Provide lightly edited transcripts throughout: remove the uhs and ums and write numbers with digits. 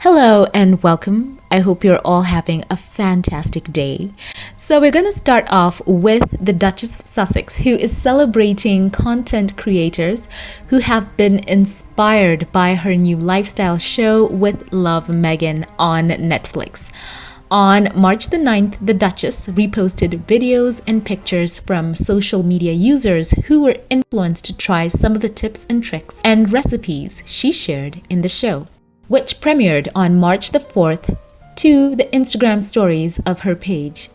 Hello and welcome. I hope you're all having a fantastic day. So, we're going to start off with the Duchess of Sussex, who is celebrating content creators who have been inspired by her new lifestyle show with Love Meghan on Netflix. On March the 9th, the Duchess reposted videos and pictures from social media users who were influenced to try some of the tips and tricks and recipes she shared in the show, which premiered on March the 4th to the Instagram stories of her page.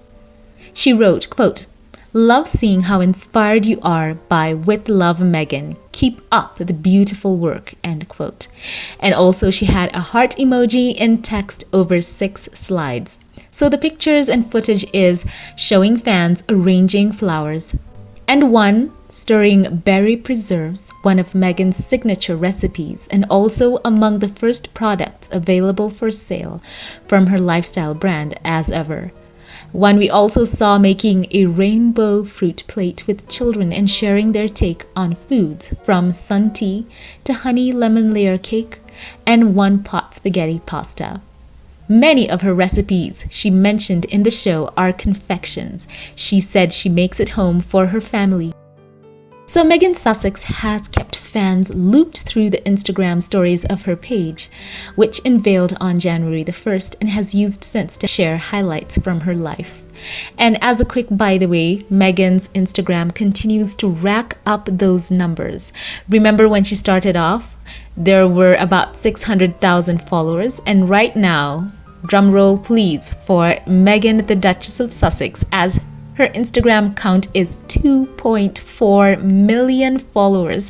She wrote, quote, "Love seeing how inspired you are by With Love Meghan. Keep up the beautiful work," end quote. And also she had a heart emoji in text over 6 slides. So the pictures and footage is showing fans arranging flowers and one stirring berry preserves, one of Meghan's signature recipes, and also among the first products available for sale from her lifestyle brand as ever. One we also saw making a rainbow fruit plate with children and sharing their take on foods from sun tea to honey lemon layer cake and one pot spaghetti pasta. Many of her recipes she mentioned in the show are confections. She said she makes at home for her family. So Meghan Sussex has kept fans looped through the Instagram stories of her page, which unveiled on January the 1st and has used since to share highlights from her life. And as a quick by the way, Meghan's Instagram continues to rack up those numbers. Remember when she started off? There were about 600,000 followers, and right now, drumroll please for Meghan the Duchess of Sussex, as her Instagram count is 2.4 million followers.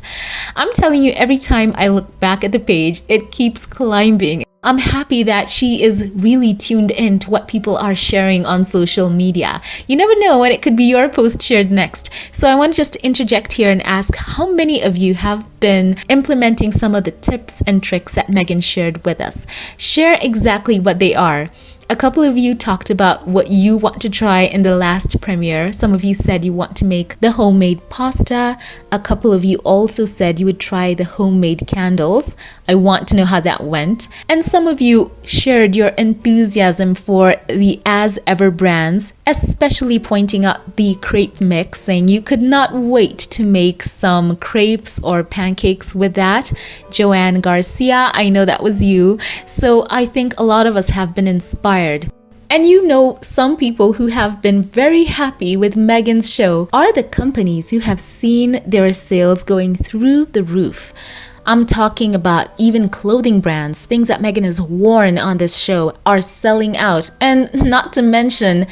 I'm telling you, every time I look back at the page, it keeps climbing. I'm happy that she is really tuned in to what people are sharing on social media. You never know when it could be your post shared next. So I want to just interject here and ask how many of you have been implementing some of the tips and tricks that Meghan shared with us. Share exactly what they are. A couple of you talked about what you want to try in the last premiere. Some of you said you want to make the homemade pasta. A couple of you also said you would try the homemade candles. I want to know how that went. And some of you shared your enthusiasm for the As Ever brands, especially pointing out the crepe mix, saying you could not wait to make some crepes or pancakes with that. Joanne Garcia, I know that was you. So I think a lot of us have been inspired. And you know, some people who have been very happy with Meghan's show are the companies who have seen their sales going through the roof. I'm talking about even clothing brands. Things that Meghan has worn on this show are selling out. And not to mention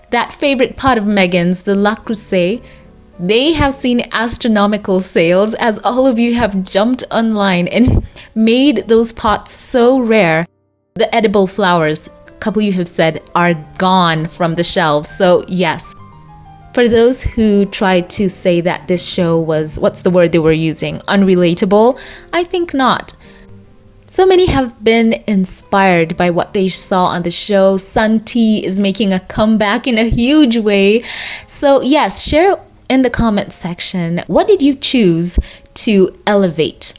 that favorite pot of Meghan's, the Le Creuset. They have seen astronomical sales, as all of you have jumped online and made those pots so rare. The edible flowers, a couple of you have said, are gone from the shelves. So yes, for those who tried to say that this show was, what's the word they were using, unrelatable, I think not. So many have been inspired by what they saw on the show. Sun tea is making a comeback in a huge way. So yes, share in the comment section, what did you choose to elevate?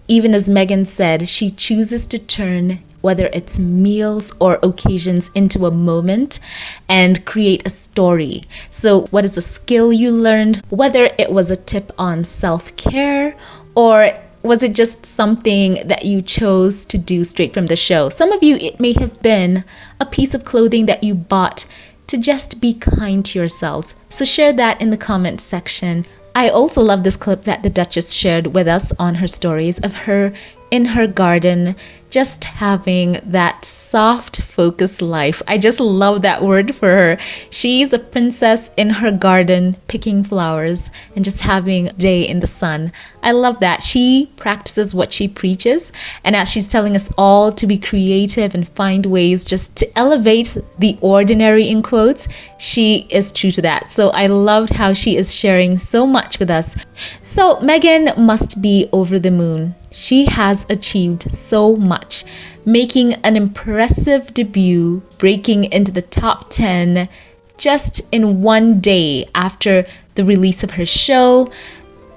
Even as Meghan said, she chooses to turn whether it's meals or occasions into a moment and create a story. So what is a skill you learned? Whether it was a tip on self-care or was it just something that you chose to do straight from the show? Some of you, it may have been a piece of clothing that you bought to just be kind to yourselves. So share that in the comment section. I also love this clip that the Duchess shared with us on her stories of her in her garden, just having that soft focus life. I just love that word for her. She's a princess in her garden, picking flowers and just having a day in the sun. I love that. She practices what she preaches. And as she's telling us all to be creative and find ways just to elevate the ordinary, in quotes, she is true to that. So I loved how she is sharing so much with us. So Meghan must be over the moon. She has achieved so much, making an impressive debut, breaking into the top 10 just in one day after the release of her show.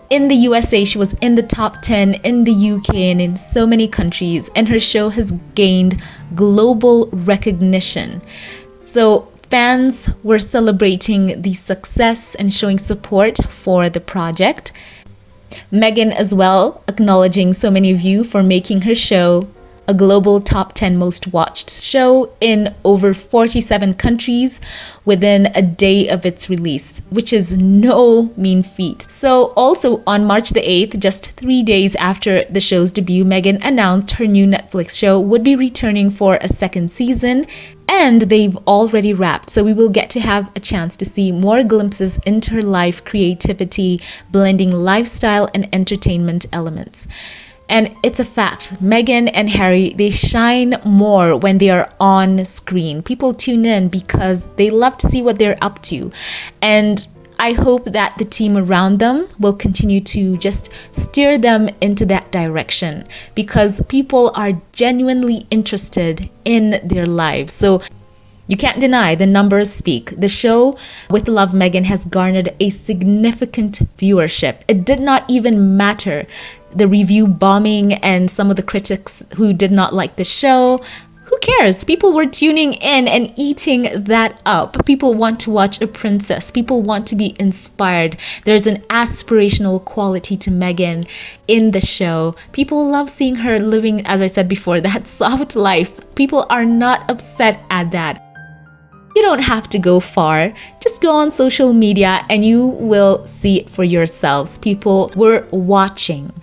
In the USA, she was in the top 10 in the UK and in so many countries, and her show has gained global recognition. So fans were celebrating the success and showing support for the project. Meghan as well, acknowledging so many of you for making her show a global top 10 most watched show in over 47 countries within a day of its release, which is no mean feat. So also on March the 8th, just 3 days after the show's debut, Meghan announced her new Netflix show would be returning for a second season, and they've already wrapped. So we will get to have a chance to see more glimpses into her life, creativity, blending lifestyle and entertainment elements. And it's a fact, Meghan and Harry, they shine more when they are on screen. People tune in because they love to see what they're up to. And I hope that the team around them will continue to just steer them into that direction, because people are genuinely interested in their lives. So you can't deny the numbers speak. The show With Love Meghan has garnered a significant viewership. It did not even matter the review bombing and some of the critics who did not like the show. Who cares? People were tuning in and eating that up. People want to watch a princess. People want to be inspired. There's an aspirational quality to Meghan in the show. People love seeing her living, as I said before, that soft life. People are not upset at that. You don't have to go far. Just go on social media and you will see it for yourselves. People were watching,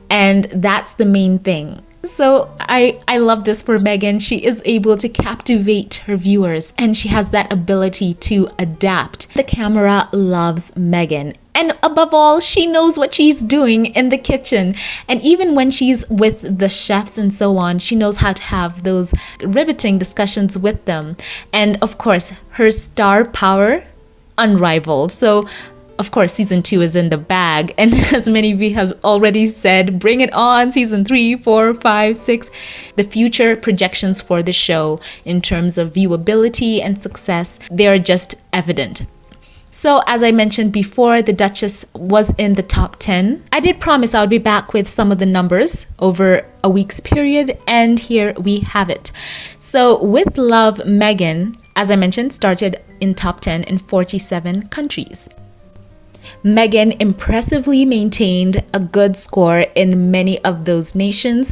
and that's the main thing. So I love this for Meghan. She is able to captivate her viewers, and she has that ability to adapt. The camera loves Meghan. And above all, she knows what she's doing in the kitchen. And even when she's with the chefs and so on, she knows how to have those riveting discussions with them. And of course, her star power, unrivaled. So of course, season 2 is in the bag. And as many of you have already said, bring it on, season 3, 4, 5, 6. The future projections for the show in terms of viewability and success, they are just evident. So as I mentioned before, the Duchess was in the top 10. I did promise I would be back with some of the numbers over a week's period, and here we have it. So With Love Meghan, as I mentioned, started in top 10 in 47 countries. Meghan impressively maintained a good score in many of those nations.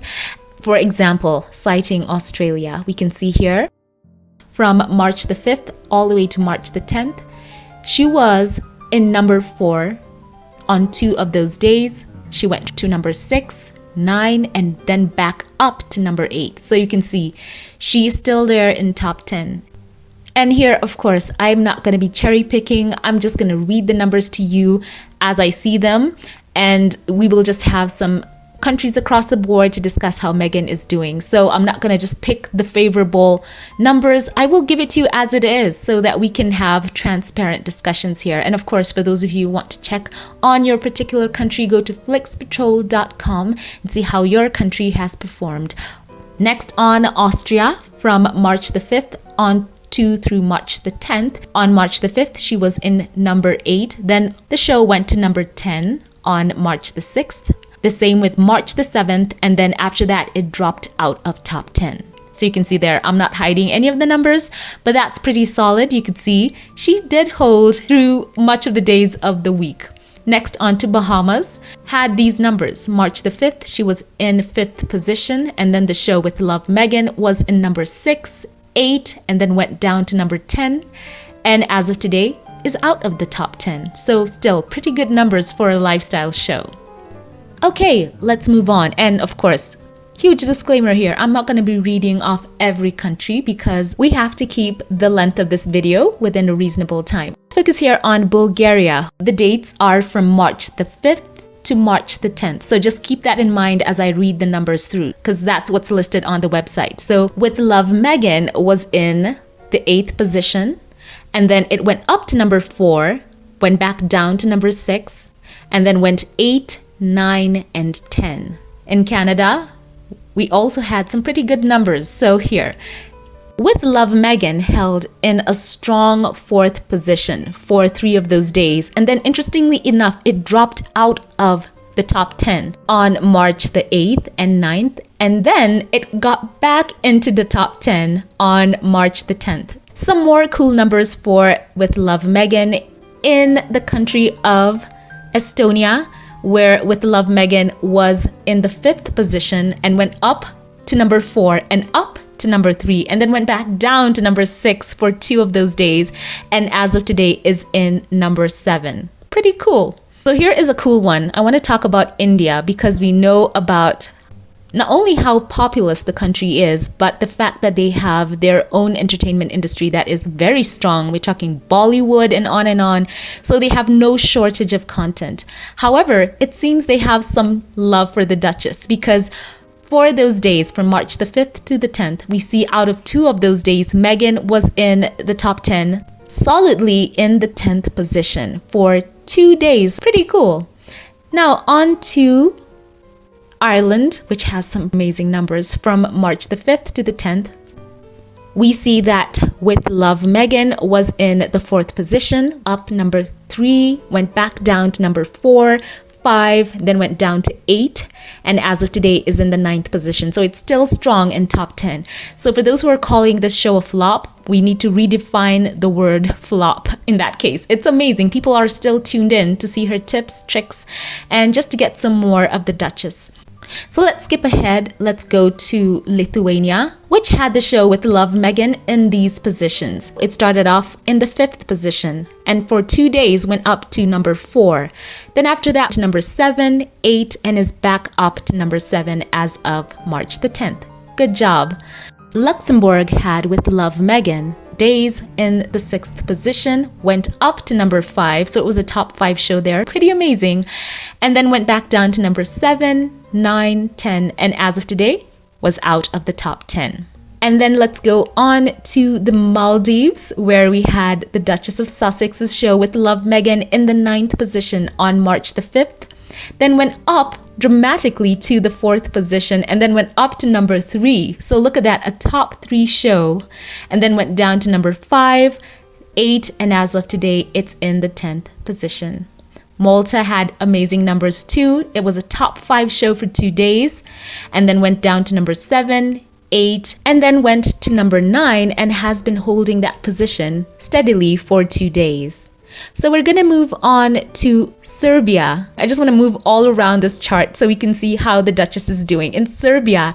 For example, citing Australia, we can see here from March the 5th all the way to March the 10th, she was in number 4 on 2 of those days. She went to number 6, 9, and then back up to number 8. So you can see she's still there in top 10. And here, of course, I'm not going to be cherry picking. I'm just going to read the numbers to you as I see them. And we will just have some countries across the board to discuss how Meghan is doing. So I'm not going to just pick the favorable numbers. I will give it to you as it is so that we can have transparent discussions here. And of course, for those of you who want to check on your particular country, go to flixpatrol.com and see how your country has performed. Next on Austria, from March the 5th on 2 through March the 10th. On March the 5th, she was in number 8. Then the show went to number 10 on March the 6th. The same with March the 7th, and then after that, it dropped out of top 10. So you can see there, I'm not hiding any of the numbers, but that's pretty solid. You could see she did hold through much of the days of the week. Next on to Bahamas, had these numbers. March the 5th, she was in 5th position, and then the show With Love Meghan was in number 6, 8, and then went down to number 10. And as of today, is out of the top 10. So still pretty good numbers for a lifestyle show. Okay, let's move on. And of course, huge disclaimer here, I'm not going to be reading off every country because we have to keep the length of this video within a reasonable time. Let's focus here on Bulgaria. The dates are from March the 5th to March the 10th. So just keep that in mind as I read the numbers through, because that's what's listed on the website. So With Love Meghan was in the 8th position, and then it went up to number 4, went back down to number 6, and then went 8, 9, and 10. In Canada, we also had some pretty good numbers. So here, With Love Meghan held in a strong fourth position for 3 of those days. And then interestingly enough, it dropped out of the top 10 on March the 8th and 9th. And then it got back into the top 10 on March the 10th. Some more cool numbers for With Love Meghan in the country of Estonia, where With Love Meghan was in the 5th position and went up to number 4 and up to number 3 and then went back down to number 6 for 2 of those days, and as of today is in number 7. Pretty cool. So here is a cool one. I want to talk about India because we know about not only how populous the country is, but the fact that they have their own entertainment industry that is very strong. We're talking Bollywood and on and on. So they have no shortage of content. However, it seems they have some love for the Duchess because for those days from March the 5th to the 10th, we see out of 2 of those days, Meghan was in the top 10, solidly in the 10th position for 2 days. Pretty cool. Now on to Ireland, which has some amazing numbers from March the 5th to the 10th. We see that With Love Meghan was in the 4th position, up number 3, went back down to number 4, 5, then went down to 8, and as of today is in the 9th position. So it's still strong in top 10. So for those who are calling this show a flop, we need to redefine the word flop in that case. It's amazing. People are still tuned in to see her tips, tricks, and just to get some more of the Duchess. So let's skip ahead. Let's go to Lithuania, which had the show With Love Meghan in these positions. It started off in the 5th position and for 2 days went up to number 4. Then after that to number 7, 8, and is back up to number 7 as of March the 10th. Good job. Luxembourg had With Love Meghan days in the 6th position, went up to number 5, so it was a top 5 show there. Pretty amazing. And then went back down to number 7, 9, 10, and as of today was out of the top 10. And then let's go on to the Maldives, where we had the Duchess of Sussex's show With Love Meghan in the 9th position on March the 5th, then went up dramatically to the 4th position and then went up to number 3. So look at that, a top 3 show, and then went down to number 5, 8, and as of today, it's in the 10th position. Malta had amazing numbers too. It was a top 5 show for 2 days and then went down to number 7, 8, and then went to number 9 and has been holding that position steadily for 2 days. So we're going to move on to Serbia. I just want to move all around this chart so we can see how the Duchess is doing. In Serbia,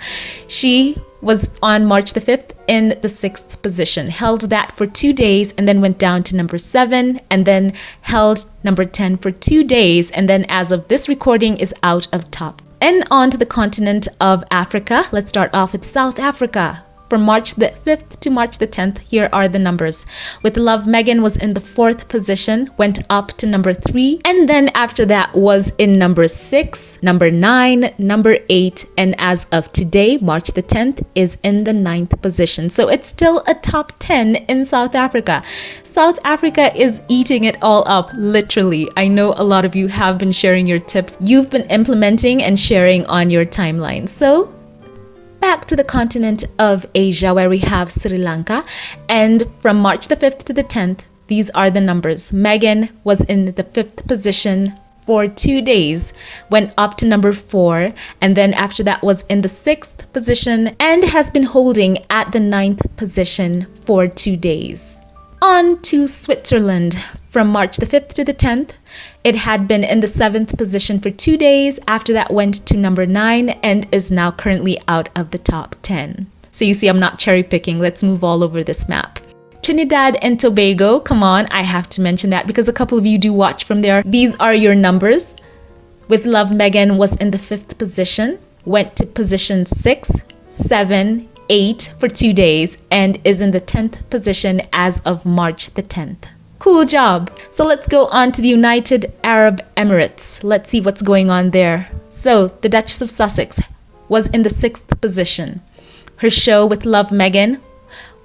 she was on March the 5th in the 6th position, held that for 2 days and then went down to number 7 and then held number 10 for 2 days, and then as of this recording is out of top. And on to the continent of Africa. Let's start off with South Africa. From March the 5th to March the 10th, here are the numbers. With Love Meghan was in the 4th position, went up to number 3, and then after that was in number 6, number 9, number 8, and as of today, March the 10th, is in the 9th position. So it's still a top 10 in South Africa. South Africa is eating it all up, literally. I know a lot of you have been sharing your tips. You've been implementing and sharing on your timeline. So back to the continent of Asia, where we have Sri Lanka, and from March the 5th to the 10th, these are the numbers. Meghan was in the 5th position for 2 days, went up to number 4, and then after that was in the 6th position and has been holding at the 9th position for 2 days. On to Switzerland. From March the 5th to the 10th, it had been in the 7th position for 2 days. After that went to number 9 and is now currently out of the top 10. So you see, I'm not cherry picking. Let's move all over this map. Trinidad and Tobago, come on, I have to mention that because a couple of you do watch from there. These are your numbers. With Love Meghan was in the 5th position, went to position 6, 7, 8 for 2 days and is in the 10th position as of March the 10th. Cool job. So let's go on to the United Arab Emirates. Let's see what's going on there. So the Duchess of Sussex was in the 6th position. Her show With Love Meghan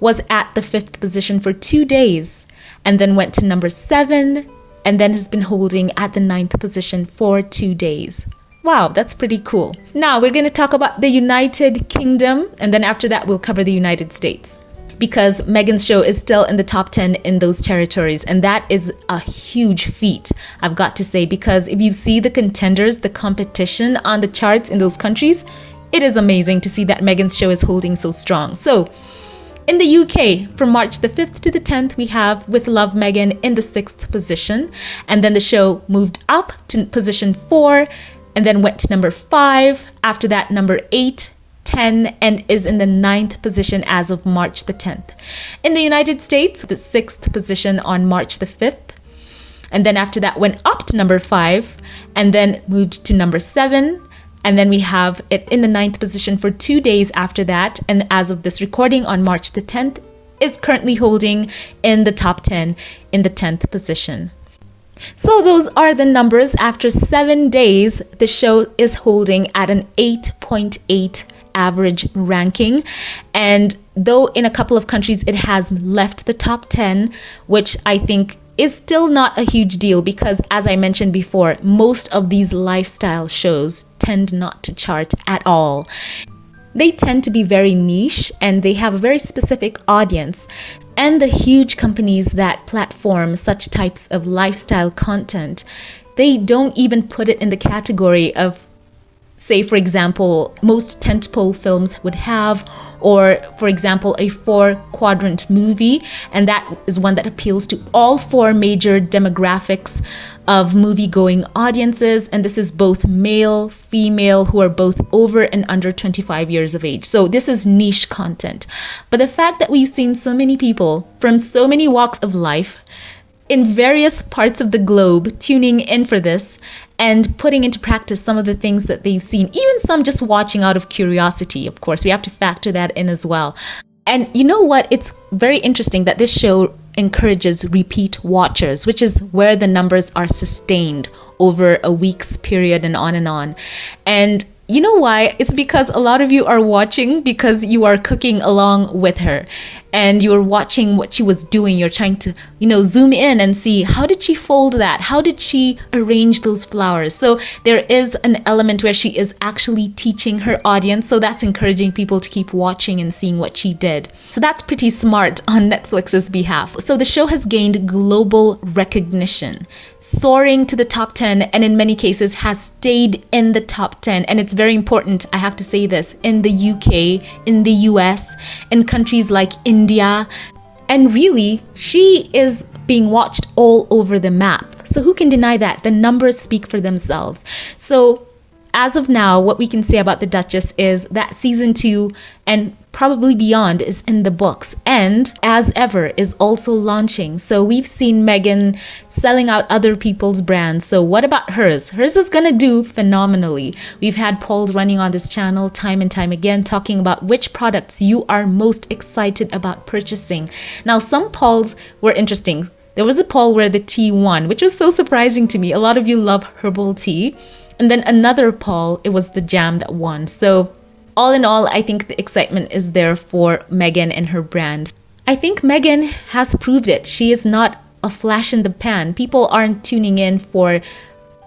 was at the 5th position for 2 days and then went to number 7 and then has been holding at the 9th position for 2 days. Wow, that's pretty cool. Now we're going to talk about the United Kingdom, and then after that we'll cover the United States. because Meghan's show is still in the top 10 in those territories. And that is a huge feat, I've got to say, because if you see the contenders, the competition on the charts in those countries, it is amazing to see that Meghan's show is holding so strong. So in the UK, from March the 5th to the 10th, we have With Love Meghan in the 6th position. And then the show moved up to position 4 and then went to number 5. After that, number 8, 10, and is in the 9th position as of March the 10th. In the United States, the 6th position on March the 5th. And then after that went up to number 5 and then moved to number 7. And then we have it in the 9th position for 2 days after that. And as of this recording on March the 10th, is currently holding in the top 10 in the 10th position. So those are the numbers. After 7 days, the show is holding at an 8.8 average ranking. And though in a couple of countries it has left the top 10, which I think is still not a huge deal because, as I mentioned before, most of these lifestyle shows tend not to chart at all. They tend to be very niche and they have a very specific audience. And the huge companies that platform such types of lifestyle content, they don't even put it in the category of, say, for example, most tentpole films would have, or for example, a 4-quadrant movie. And that is one that appeals to all 4 major demographics of movie-going audiences. And this is both male, female, who are both over and under 25 years of age. So this is niche content. But the fact that we've seen so many people from so many walks of life in various parts of the globe tuning in for this and putting into practice some of the things that they've seen, even some just watching out of curiosity. Of course, we have to factor that in as well. And you know what? It's very interesting that this show encourages repeat watchers, which is where the numbers are sustained over a week's period and on and on. And you know why? It's because a lot of you are watching because you are cooking along with her and you're watching what she was doing. You're trying to, zoom in and see, how did she fold that? How did she arrange those flowers? So there is an element where she is actually teaching her audience. So that's encouraging people to keep watching and seeing what she did. So that's pretty smart on Netflix's behalf. So the show has gained global recognition, soaring to the top 10, and in many cases has stayed in the top 10. And it's very important, I have to say this, in the UK, in the US, in countries like India. And really, she is being watched all over the map. So who can deny that? The numbers speak for themselves. So as of now, what we can say about the Duchess is that season 2 and probably beyond is in the books, and as ever is also launching. So we've seen Meghan selling out other people's brands. So what about hers? Hers is gonna do phenomenally. We've had polls running on this channel time and time again talking about which products you are most excited about purchasing. Now, some polls were interesting. There was a poll where the tea won, which was so surprising to me. A lot of you love herbal tea. And then another poll, it was the jam that won. So all in all, I think the excitement is there for Meghan and her brand. I think Meghan has proved it. She is not a flash in the pan. People aren't tuning in for,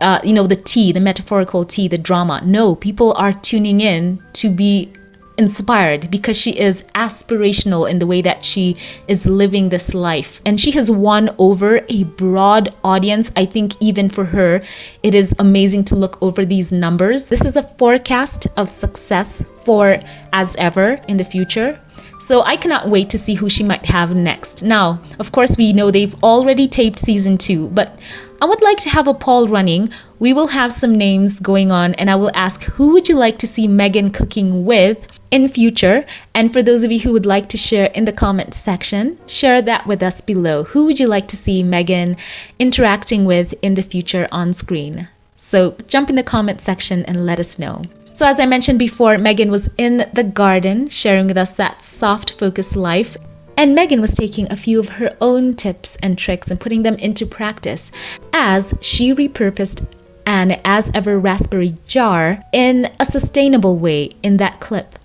the tea, the metaphorical tea, the drama. No, people are tuning in to be inspired because she is aspirational in the way that she is living this life, and she has won over a broad audience. I think even for her, it is amazing to look over these numbers. This is a forecast of success for As Ever in the future. So I cannot wait to see who she might have next. Now, of course, we know they've already taped season 2, but I would like to have a poll running. We will have some names going on, and I will ask, who would you like to see Meghan cooking with in future? And for those of you who would like to share in the comment section, share that with us below. Who would you like to see Meghan interacting with in the future on screen? So jump in the comment section and let us know. So as I mentioned before, Meghan was in the garden sharing with us that soft focus life. And Meghan was taking a few of her own tips and tricks and putting them into practice as she repurposed an As Ever raspberry jar in a sustainable way in that clip.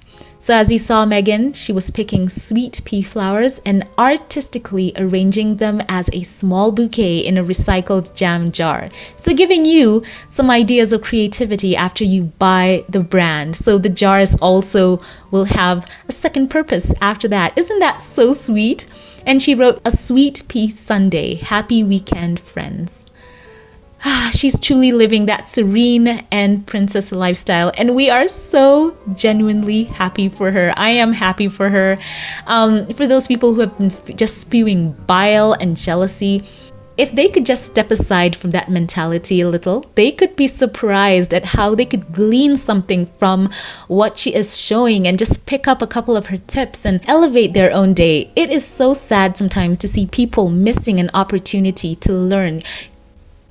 So as we saw Meghan, she was picking sweet pea flowers and artistically arranging them as a small bouquet in a recycled jam jar. So giving you some ideas of creativity after you buy the brand. So the jars also will have a second purpose after that. Isn't that so sweet? And she wrote, "A sweet pea sundae. Happy weekend, friends." She's truly living that serene and princess lifestyle, and we are so genuinely happy for her. I am happy for her. For those people who have been just spewing bile and jealousy, if they could just step aside from that mentality a little, they could be surprised at how they could glean something from what she is showing and just pick up a couple of her tips and elevate their own day. It is so sad sometimes to see people missing an opportunity to learn.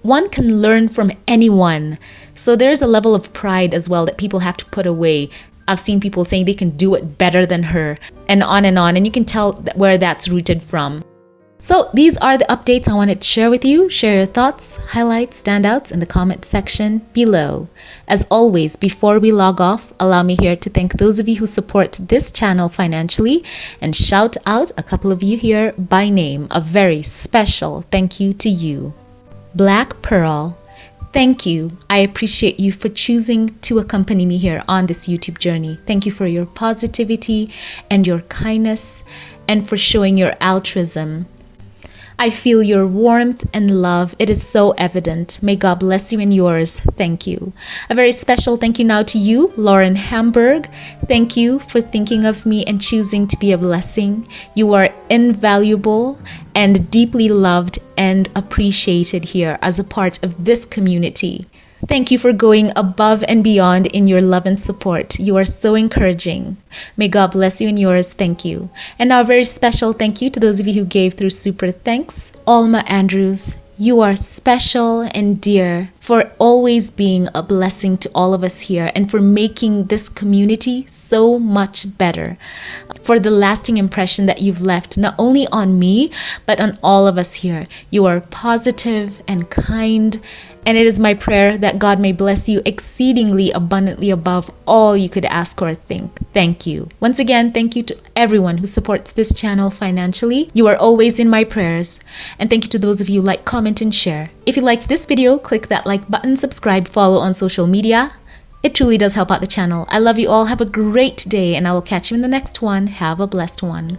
One can learn from anyone. So there's a level of pride as well that people have to put away. I've seen people saying they can do it better than her, and on, and you can tell where that's rooted from. So these are the updates I wanted to share with you. Share your thoughts, highlights, standouts in the comment section below. As always, before we log off, allow me here to thank those of you who support this channel financially and shout out a couple of you here by name. A very special thank you to you. Black Pearl, thank you. I appreciate you for choosing to accompany me here on this YouTube journey. Thank you for your positivity and your kindness and for showing your altruism. I feel your warmth and love. It is so evident. May God bless you and yours. Thank you. A very special thank you now to you, Lauren Hamburg. Thank you for thinking of me and choosing to be a blessing. You are invaluable and deeply loved and appreciated here as a part of this community. Thank you for going above and beyond in your love and support. You are so encouraging. May God bless you and yours. Thank you. And now a very special thank you to those of you who gave through Super Thanks. Alma Andrews, you are special and dear for always being a blessing to all of us here and for making this community so much better. For the lasting impression that you've left not only on me, but on all of us here. You are positive and kind, and it is my prayer that God may bless you exceedingly abundantly above all you could ask or think. Thank you. Once again, thank you to everyone who supports this channel financially. You are always in my prayers. And thank you to those of you who like, comment, and share. If you liked this video, click that like button, subscribe, follow on social media. It truly does help out the channel. I love you all. Have a great day, and I will catch you in the next one. Have a blessed one.